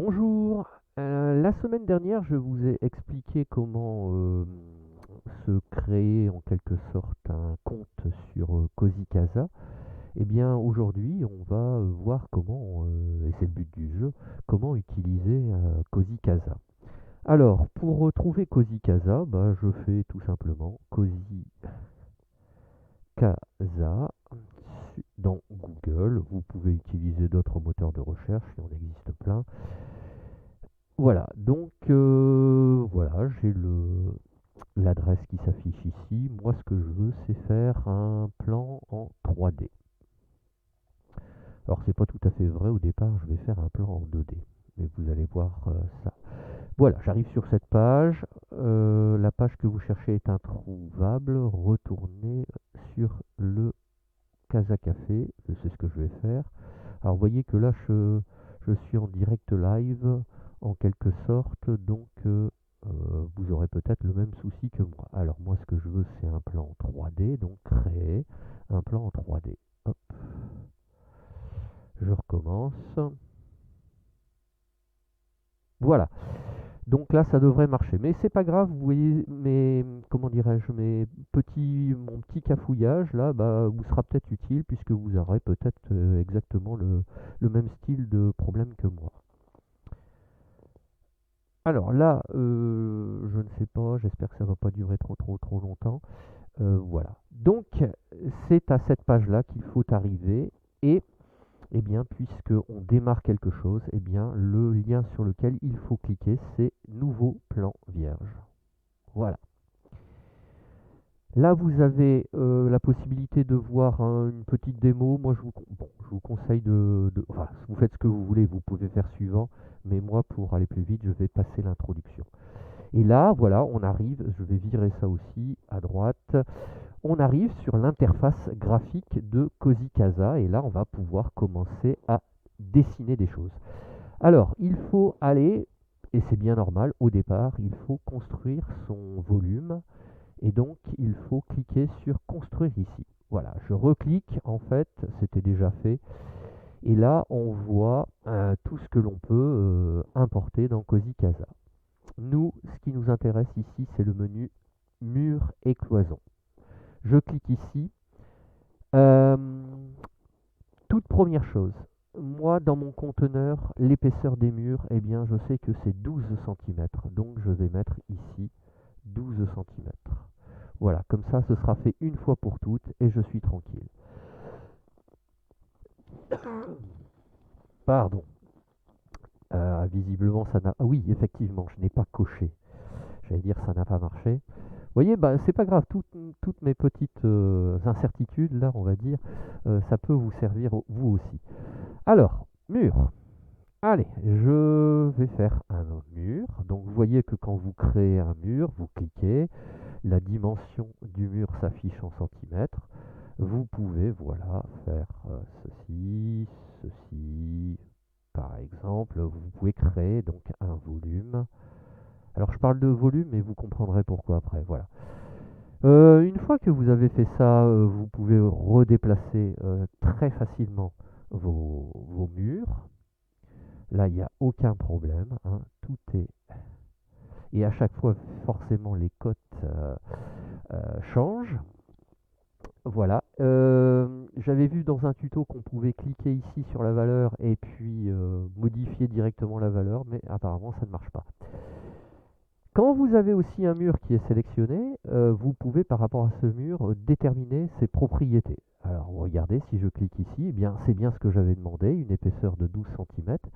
Bonjour. La semaine dernière, je vous ai expliqué comment se créer en quelque sorte un compte sur Cozy Casa. Eh bien, aujourd'hui, on va voir comment, et c'est le but du jeu, comment utiliser Cozy Casa. Alors, pour retrouver Cozy Casa, bah, je fais tout simplement Cozy Casa dans Google. Vous pouvez utiliser d'autres moteurs de recherche, il en existe plein. Voilà, donc voilà, j'ai l'adresse qui s'affiche ici. Moi, ce que je veux, c'est faire un plan en 3D. Alors, c'est pas tout à fait vrai au départ, je vais faire un plan en 2D. Mais vous allez voir ça. Voilà, j'arrive sur cette page. La page que vous cherchez est introuvable. Retournez sur le Casa Café. C'est ce que je vais faire. Alors, vous voyez que là, je suis en direct live en quelque sorte, donc vous aurez peut-être le même souci que moi. Alors moi, ce que je veux, c'est un plan en 3D, donc créer un plan en 3D. Hop, je recommence. Voilà. Donc là, ça devrait marcher. Mais c'est pas grave, vous voyez mes, comment dirais-je, mon petit cafouillage là, bah, vous sera peut-être utile puisque vous aurez peut-être exactement le même style de problème que moi. Alors là, je ne sais pas, j'espère que ça va pas durer trop longtemps. Voilà. Donc, c'est à cette page-là qu'il faut arriver et, eh bien, puisque on démarre quelque chose, eh bien, le lien sur lequel il faut cliquer, c'est Nouveau plan vierge. Voilà. Là, vous avez la possibilité de voir une petite démo. Moi, je vous conseille enfin, vous faites ce que vous voulez, vous pouvez faire suivant, mais moi, pour aller plus vite, je vais passer l'introduction. Et là, voilà, on arrive, je vais virer ça aussi à droite, on arrive sur l'interface graphique de Cozy Casa, et là, on va pouvoir commencer à dessiner des choses. Alors, il faut aller, et c'est bien normal, au départ, il faut construire son volume, et donc il faut cliquer sur construire ici. Voilà, je reclique, en fait, c'était déjà fait, et là, on voit tout ce que l'on peut importer dans Cozy Casa. Nous, ce qui nous intéresse ici, c'est le menu mur et cloison. Je clique ici. Euh, Toute première chose, moi dans mon conteneur, l'épaisseur des murs, eh bien je sais que c'est 12 centimètres. Donc je vais mettre ici 12 centimètres. Voilà, comme ça ce sera fait une fois pour toutes et je suis tranquille. Pardon. Visiblement ça n'a... Ah oui, effectivement, je n'ai pas coché. J'allais dire ça n'a pas marché. Vous voyez, bah, c'est pas grave, toutes mes petites incertitudes, là, on va dire, ça peut vous servir vous aussi. Alors, mur. Allez, je vais faire un mur. Donc, vous voyez que quand vous créez un mur, vous cliquez, la dimension du mur s'affiche en centimètres. Vous pouvez, voilà, faire ceci, par exemple. Vous pouvez créer donc un volume. Alors, je parle de volume, mais vous comprendrez pourquoi après. Voilà. Une fois que vous avez fait ça, vous pouvez redéplacer très facilement vos murs. Là, il n'y a aucun problème, hein, tout est... Et à chaque fois, forcément, les cotes changent. Voilà. J'avais vu dans un tuto qu'on pouvait cliquer ici sur la valeur et puis modifier directement la valeur, mais apparemment, ça ne marche pas. Quand vous avez aussi un mur qui est sélectionné, vous pouvez par rapport à ce mur déterminer ses propriétés. Alors regardez, si je clique ici, eh bien, c'est bien ce que j'avais demandé, une épaisseur de 12 centimètres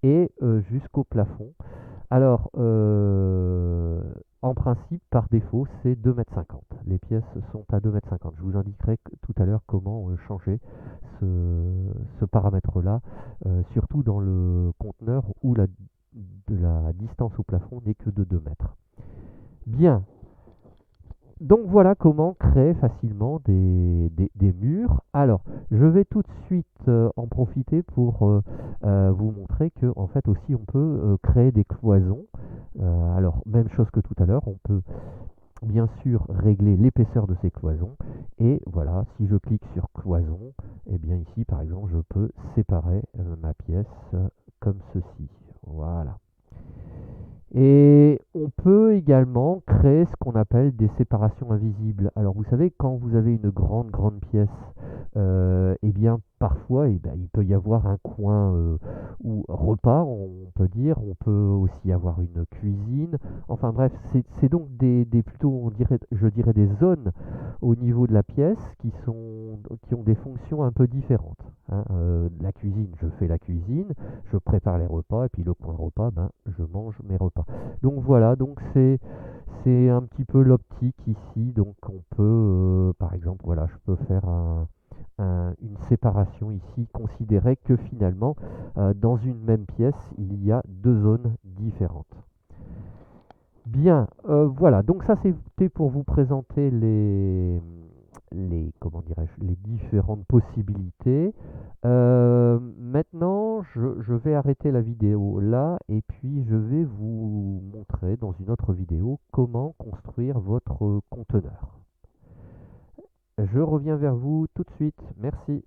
et jusqu'au plafond. Alors en principe, par défaut, c'est 2,50 m. Les pièces sont à 2,50 m. Je vous indiquerai tout à l'heure comment changer ce paramètre-là, surtout dans le conteneur où la distance au plafond n'est que de 2 mètres. Bien, donc voilà comment créer facilement des murs. Alors, je vais tout de suite en profiter pour vous montrer que en fait aussi on peut créer des cloisons. Alors, même chose que tout à l'heure, on peut bien sûr régler l'épaisseur de ces cloisons. Et voilà, si je clique sur cloison, et bien ici par exemple, je peux séparer ma pièce comme ceci. Et on peut également créer ce qu'on appelle des séparations invisibles. Alors vous savez, quand vous avez une grande pièce, eh bien parfois il peut y avoir un coin ou repas, on peut dire, on peut aussi avoir une cuisine. Enfin bref, c'est donc plutôt, je dirais des zones au niveau de la pièce qui ont des fonctions un peu différentes, hein. La cuisine, je fais la cuisine, je prépare les repas, et puis le coin repas, ben, je mange mes repas. Donc voilà, donc c'est un petit peu l'optique ici. Donc on peut, par exemple, voilà, je peux faire une séparation ici, considérer que finalement, dans une même pièce, il y a deux zones différentes. Bien, voilà, donc ça c'était pour vous présenter comment dirais-je, les différentes possibilités. Maintenant, je vais arrêter la vidéo là et puis je vais vous montrer dans une autre vidéo comment construire votre conteneur. Je reviens vers vous tout de suite. Merci.